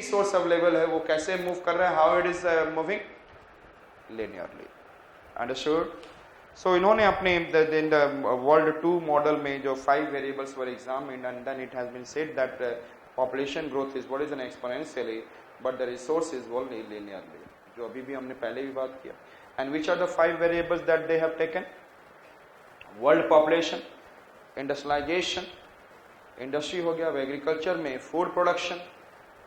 Resource available है वो कैसे मूव कर रहा है, how it is moving linearly. Understood? So इन्होंने अपने इन द वर्ल्ड 2 मॉडल में जो 5 variables were examined and then it has been said that population growth is what is an exponentially but the resource is only linearly, जो अभी भी हमने पहले भी बात किया। And which are the 5 variables that they have taken? World population, industrialisation, industry हो गया, एग्रीकल्चर में food production,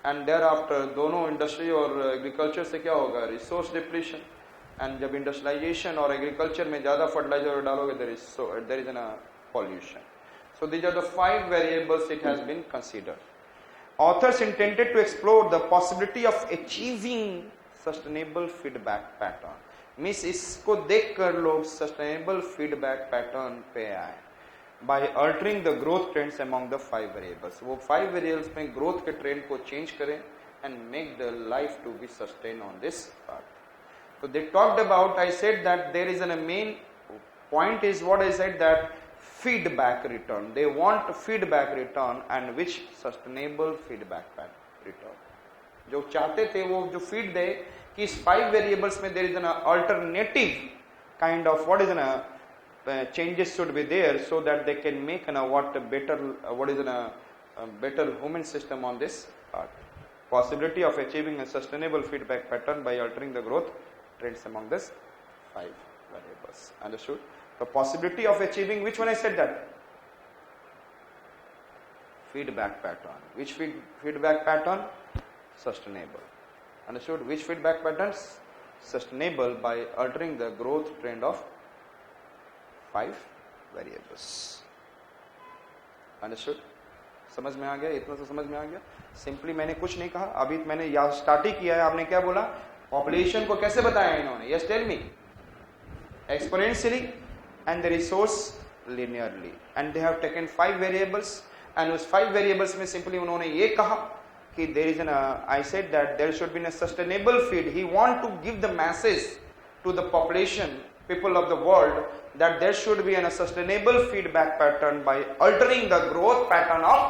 and thereafter दोनों इंडस्ट्री और एग्रीकल्चर से क्या होगा, रिसोर्स डिप्लीशन। एंड जब इंडस्ट्रियलाइजेशन और एग्रीकल्चर में ज्यादा फर्टिलाइजर डालोगे there is an pollution. So these are the 5 variables it has been considered. Authors intended to explore the possibility of achieving sustainable feedback pattern. Means इसको देखकर लोग sustainable feedback pattern पे आए by altering the growth trends among the 5 variables. वो 5 variables में growth के trend को change करें and make the life to be sustained on this path. So they talked about, I said that there is a main point is what I said that feedback return. They want feedback return and which sustainable feedback return. जो चाहते थे वो जो feed दे कि इस 5 variables में there is an alternative kind of what is an changes should be there so that they can make what is a better human system on this earth. Possibility of achieving a sustainable feedback pattern by altering the growth trends among this 5 variables. Understood? The possibility of achieving, which one I said that? Feedback pattern. Which feedback pattern? Sustainable. Understood? Which feedback patterns? Sustainable by altering the growth trend of 5 variables. Understood? समझ में आ गया? इतना तो समझ में आ गया? Simply मैंने कुछ नहीं कहा, अभी मैंने यहाँ स्टार्ट ही किया है। आपने क्या बोला? पॉपुलेशन को कैसे बताया इन्होंने? Yes tell me. Exponentially and the resource linearly, and they have taken 5 variables and उस 5 variables में simply उन्होंने ये कहा कि there is I said that there should be a sustainable feed. He want to give the message to the population, people of the world, that there should be a sustainable feedback pattern by altering the growth pattern of,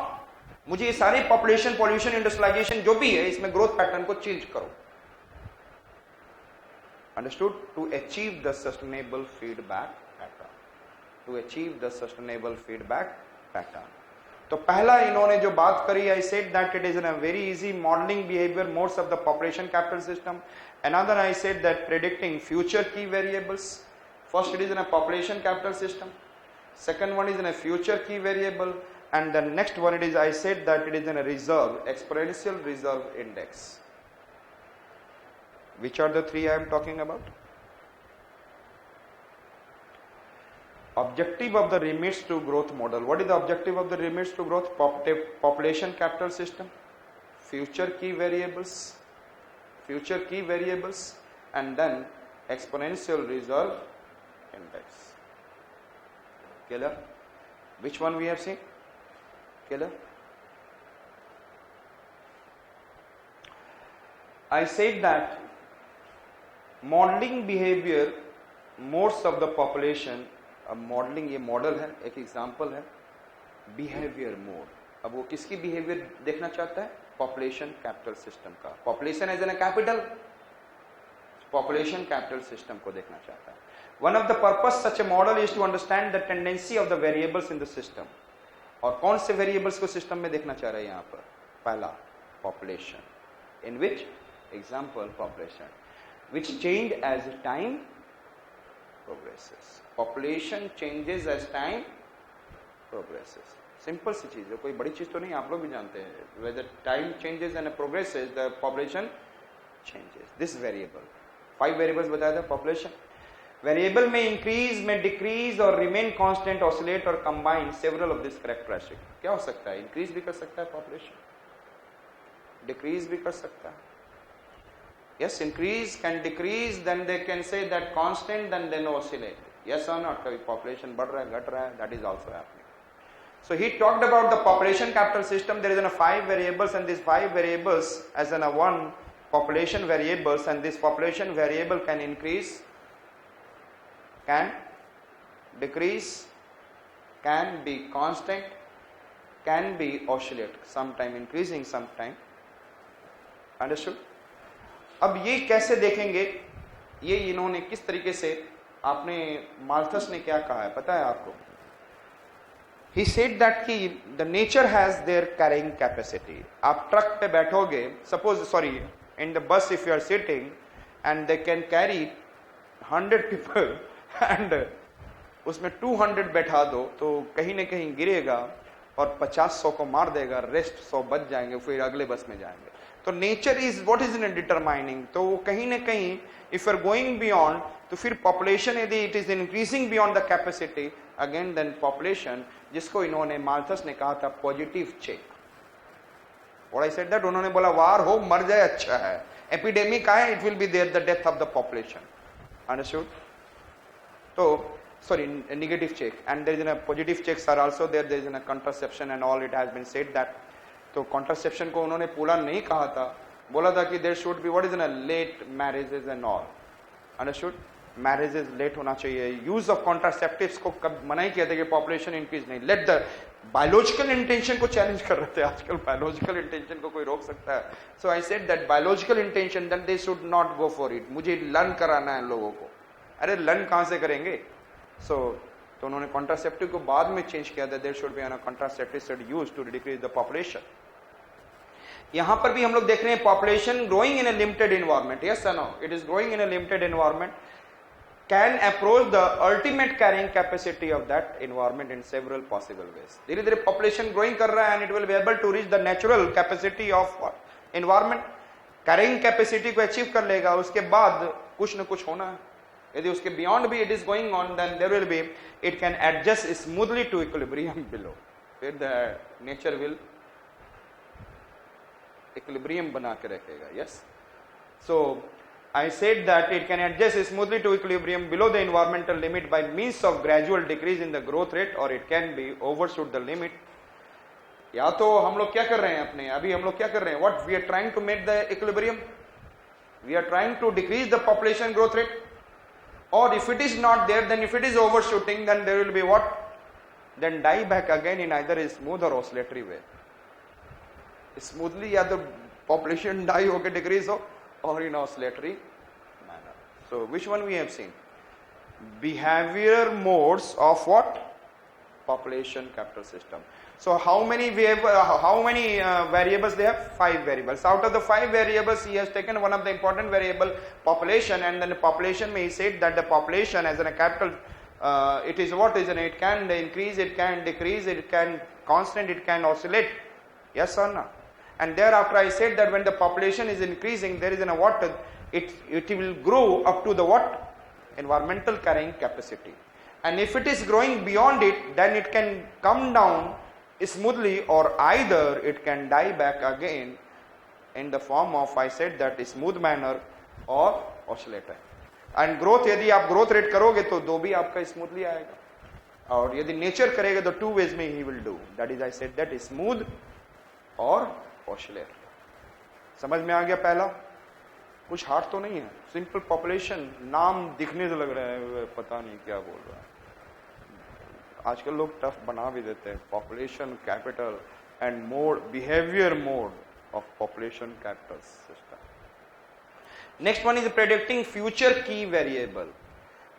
मुझे ये सारी population, pollution, industrialization जो भी है इसमें growth pattern को change करो। Understood? To achieve the sustainable feedback pattern. To achieve the sustainable feedback pattern. तो पहला इन्होंने जो बात करी, I said that it is in a very easy modeling behavior modes of the population capital system. Another I said that predicting future key variables. First it is in a population capital system. Second one is in a future key variable, and the next one it is I said that it is in a reserve, exponential reserve index. Which are the 3 I am talking about? Objective of the limits to growth model. What is the objective of the limits to growth? Population capital system, future key variables, and then exponential reserve index. Clear? Which one we have seen? Clear? I said that modeling behavior modes of the population. अब modelling ये model है, एक example है behaviour mode. अब वो किसकी behaviour देखना चाहता है? पॉपुलेशन कैपिटल सिस्टम का। Population as an capital, population capital system को देखना चाहता है। One of the purpose such a model is to understand the tendency of the variables in the system. और कौन से वेरिएबल्स को सिस्टम में देखना चाह रहे हैं यहाँ पर? पहला population, in which example population which change as time progresses. Population changes as time progresses. Simple सी चीज है, कोई बड़ी चीज तो नहीं, आप लोग भी जानते हैं। Whether time changes and progresses, the population changes. This variable, 5 variables बताया था population. Variable में increase, में decrease और remain constant, oscillate और combine several of this characteristic. क्या हो सकता है? Increase भी कर सकता है population, decrease भी कर सकता है। Yes, increase can decrease, then they can say that constant, then oscillate. Yes or not? कभी population बढ़ रहा है, घट रहा है, that is also happening. So he talked about the population capital system. There is a 5 variables, and these 5 variables as in a one population variables, and this population variable can increase, can decrease, can be constant, can be oscillate, sometime increasing, sometime understood? अब ये कैसे देखेंगे, ये इन्होंने किस तरीके से, आपने माल्थस ने क्या कहा है पता है आपको? He said that कि the nature has their carrying capacity. आप ट्रक पे बैठोगे, suppose sorry in the bus if you are sitting and they can carry 100 people and उसमें 200 बैठा दो तो कहीं ना कहीं गिरेगा और 50-100 को मार देगा, रेस्ट 100 बच जाएंगे, फिर अगले बस में जाएंगे. तो nature is what is in determining. तो वो कहीं ना कहीं if you are going beyond, तो फिर पॉपुलेशन यदि it is increasing beyond the capacity, again then population, जिसको इन्होंने माल्थस ने कहा था positive check. What I said that, उन्होंने बोला वार हो मर जाए अच्छा है, एपिडेमिक आए it will be there the death of the population. Understood? तो sorry, negative check, and there is a positive checks are also there. There is a contraception and all. It has been said that. तो contraception को उन्होंने पूरा नहीं कहा था, बोला था कि there should be what is a late marriages and all. Understood? Marriages late होना चाहिए. Use of contraceptives को कब मना ही किया था कि population increase नहीं. Let the biological intention को challenge कर रहे थे. आजकल biological intention को कोई रोक सकता है. So I said that biological intention, then they should not go for it. मुझे learn कराना है लोगों को. अरे learn कहाँ से करेंगे? So, तो उन्होंने कॉन्ट्रासेप्टिव को बाद में चेंज किया था. There should be an contraceptive should used to decrease the population. यहां पर भी हम लोग देख रहे हैं population growing in a limited environment. Yes और no? It is growing in a limited environment, can approach the ultimate carrying capacity of that environment in several possible ways. धीरे धीरे पॉपुलेशन ग्रोइंग कर रहा है and it will be able to reach the natural capacity of environment. Carrying capacity को achieve कर लेगा, उसके बाद कुछ न कुछ होना है. यदि उसके बियॉन्ड भी it is going on, then there will be, it can adjust smoothly to equilibrium below. फिर द नेचर विल इक्विलिब्रियम बना के रखेगा. Yes, so I said that it can adjust smoothly to equilibrium below the environmental limit by means of gradual decrease in the growth rate, और it can be overshoot the limit. या तो हम लोग क्या कर रहे हैं अपने, अभी हम लोग क्या कर रहे हैं, what we are trying to make the equilibrium, we are trying to decrease the population growth rate. Or if it is not there, then if it is overshooting, then there will be what? Then die back again in either a smooth or oscillatory way. Smoothly, या तो population die होके decrease हो, or in oscillatory manner. So which one we have seen? Behavior modes of what? Population capital system. So how many variables they have? 5 variables. Out of the 5 variables, he has taken one of the important variable, population, and then the population, he said that the population as a capital, it is what is, it can increase, it can decrease, it can constant, it can oscillate. Yes or no? And thereafter I said that when the population is increasing, there is a what? It will grow up to the what? Environmental carrying capacity. And if it is growing beyond it, then it can come down smoothly, or either it can die back again in the form of, I said that, smooth manner or oscillator. And growth, यदि आप growth rate करोगे तो दो भी आपका smoothly आएगा, और यदि nature करेगा तो 2 ways में he will do. That is, I said that, smooth or oscillator. समझ में आ गया? पहला कुछ हार्ड तो नहीं है, सिंपल पॉपुलेशन, नाम दिखने से लग रहा है पता नहीं क्या बोल रहा है. आजकल लोग टफ बना भी देते हैं. Population capital and mode, behaviour mode of population capital system. Next one is predicting future की वेरिएबल.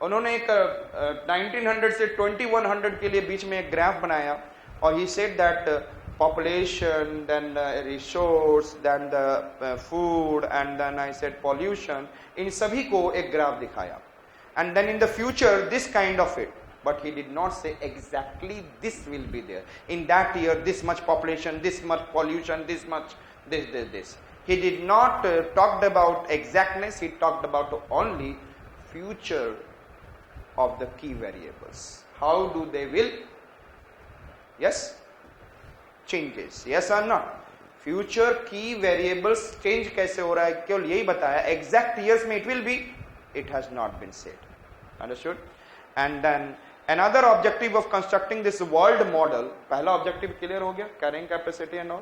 उन्होंने एक 1900 से 2100 के लिए बीच में एक ग्राफ बनाया, और he said that population, then the resource, then the food, and then I said pollution, इन सभी को एक ग्राफ दिखाया. And then in the future this kind of it, but he did not say exactly this will be there. In that year this much population, this much pollution, this much this. He did not talked about exactness, he talked about only future of the key variables. How do they will? Yes? Changes. Yes or no? Future key variables change कैसे हो रहा है, केवल यही बताया. Exact years में it will be, it has not been said. Understood? And then another objective of constructing this world model, पहला objective clear हो गया, carrying capacity and all.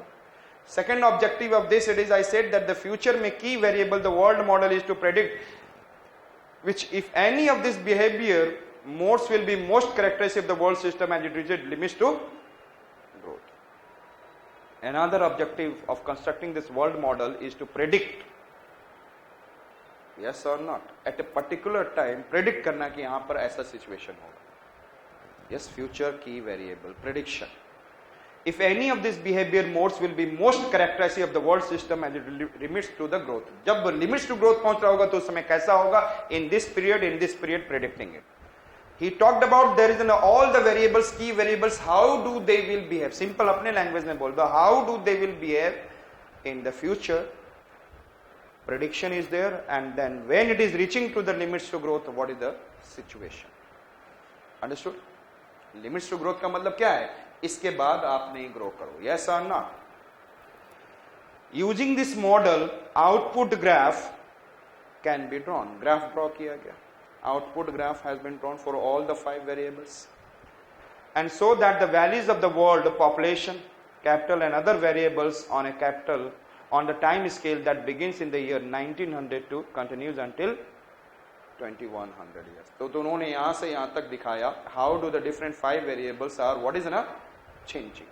Second objective of this, it is, I said that the future में key variable, the world model is to predict which, if any of this behavior modes will be most characteristic of the world system as it reaches limits to growth. Another objective of constructing this world model is to predict, yes or not, at a particular time predict करना कि यहाँ पर ऐसा situation होगा. Yes, future key variable prediction. If any of these behavior modes will be most characteristic of the world system as it limits to the growth. जब limits to growth पहुंच रहा होगा तो उस समय कैसा होगा? In this period predicting it. He talked about there is all the variables, key variables, how do they will behave. Simple अपने language में बोल दो, how do they will behave in the future. Prediction is there, and then when it is reaching to the limits to growth, what is the situation? Understood? Limits to growth का मतलब क्या है? इसके बाद आप नहीं ग्रो करो. Yes or not? Using this model, output graph can be drawn. Graph draw किया गया. Output graph has been drawn for all the 5 variables, and so that the values of the world population, capital, and other variables on a capital on the time scale that begins in the year 1900 to continues until 2100 years. तो उन्होंने यहाँ से यहाँ तक दिखाया how do the different 5 variables are, what is changing.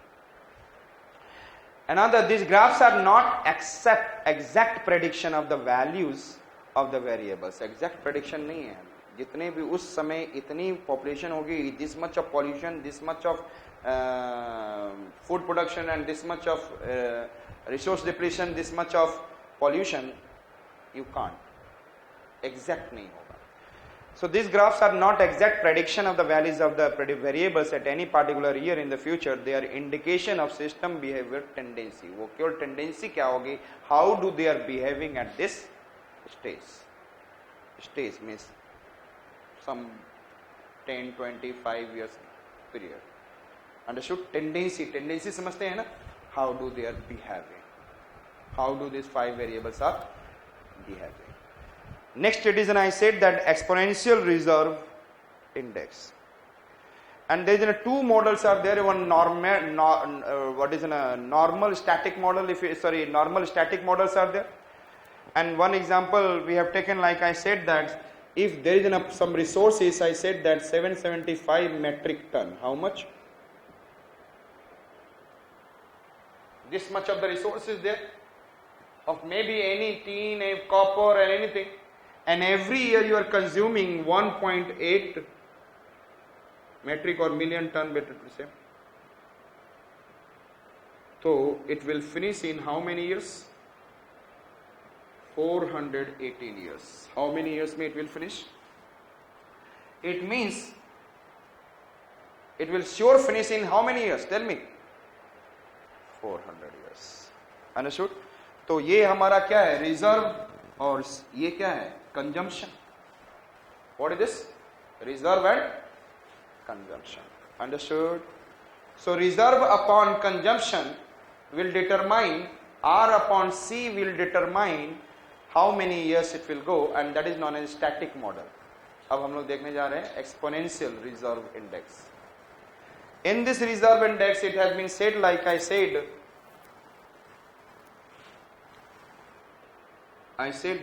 Another, these graphs are not exact prediction of the values of the variables. Exact prediction नहीं है. जितने भी उस समय इतनी population होगी, this much of pollution, this much of food production, and this much of resource depletion, this much of pollution, you can't. Exact नहीं होगा. So these graphs are not exact prediction of the values of the variables at any particular year in the future. They are indication of system behavior tendency. वो केवल tendency क्या होगी? How do they are behaving at this stage? Stage means some 10, 25 years period. Understood? Tendency समझते हैं ना? How do they are behaving? How do these 5 variables are behaving? Next reason I said that exponential reserve index, and there is 2 models are there. One normal static model. Normal static models are there, and one example we have taken, like I said, that if there is some resources, I said that 775 metric ton. How much? This much of the resource is there, of maybe any tin, a copper, and anything. And every year you are consuming 1.8 metric or million ton, better to say. So it will finish in how many years? 418 years. How many years may it will finish? It means it will sure finish in how many years? Tell me. 400 years. Understood? तो ये हमारा क्या है? Reserve, और ये क्या है? Consumption. What is this? Reserve and consumption. Understood? So reserve upon consumption will determine, R upon C will determine how many years it will go, and that is known as static model. अब हम लोग देखने जा रहे हैं exponential reserve index. In this reserve index, it has been said, like I said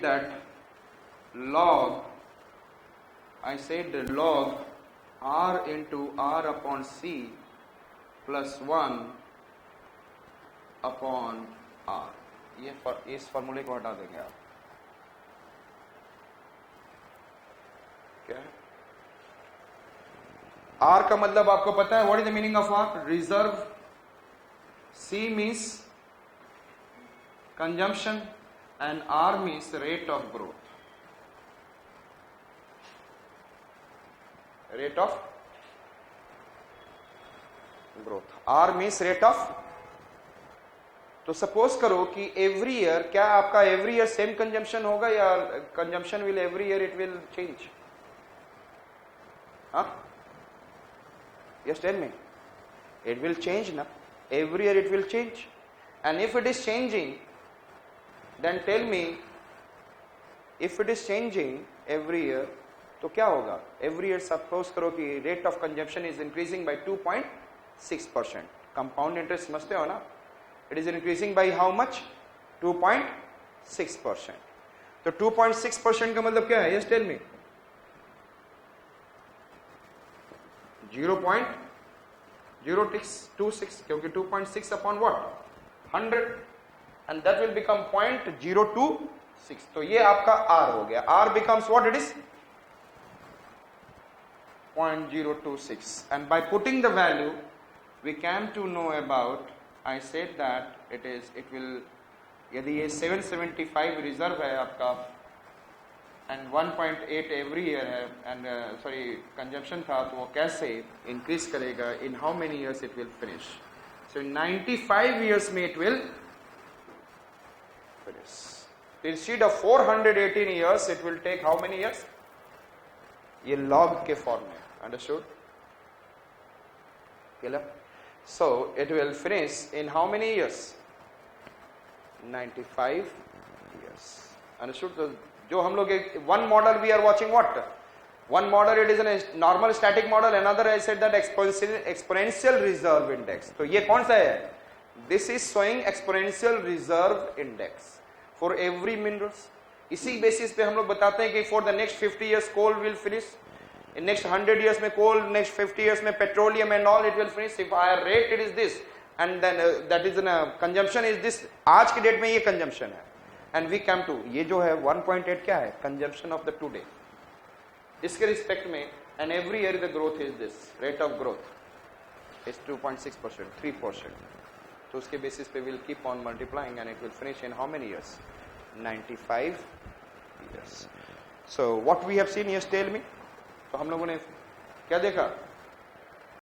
that log R into R upon C plus 1 upon R. ये इस फॉर्मूले को हटा देंगे आप. क्या है? R का मतलब आपको पता है? What is the meaning of R? Reserve. C means consumption, and R means rate of growth. Rate of growth. R means rate of. तो सपोज करो कि एवरी ईयर, क्या आपका एवरी ईयर सेम कंजम्पशन होगा या consumption will every year it will change? Yes, tell me. It will change na. Every year it will change. And if it is changing, then tell me, if it is changing every year, तो क्या होगा? Every year suppose करो कि rate of consumption is increasing by 2.6%. Compound interest समझते हो ना? It is increasing by how much? 2.6%. तो 2.6% का मतलब क्या है? Yes, tell me. 0.026, क्योंकि 2.6 upon what? 100 and that will become 0.026. तो ये आपका R हो गया. R becomes what it is? 0.026. And by putting the value, we came to know about, I said that it will, यदि ये 775 रिजर्व है आपका and 1.8 every year है and consumption था, तो वो कैसे increase करेगा, in how many years it will finish. So in 95 years में it will finish. Instead of 418 years, it will take how many years? ये log के form में. Understood? Clear? So it will finish in how many years? 95 years. Understood? So जो हम लोग one model we are watching what? One model it is a normal static model, another I said that exponential reserve index. तो ये कौन सा है? This is showing exponential reserve index for every minerals. इसी basis पे हम लोग बताते हैं कि for the next 50 years coal will finish. In next 100 years में coal, next 50 years में petroleum and all it will finish. If our rate it is this and then that is consumption is this. आज की date में ये consumption है. And we come to ये जो है 1.8 क्या है? Consumption of the today. इसके रिस्पेक्ट में and every year the growth is this. Rate of growth is 2.6%, 3%. तो उसके बेसिस पे we'll keep on multiplying and it will finish in how many years? 95 years. So what we have seen, yes, tell me. तो हम लोगों ने क्या देखा?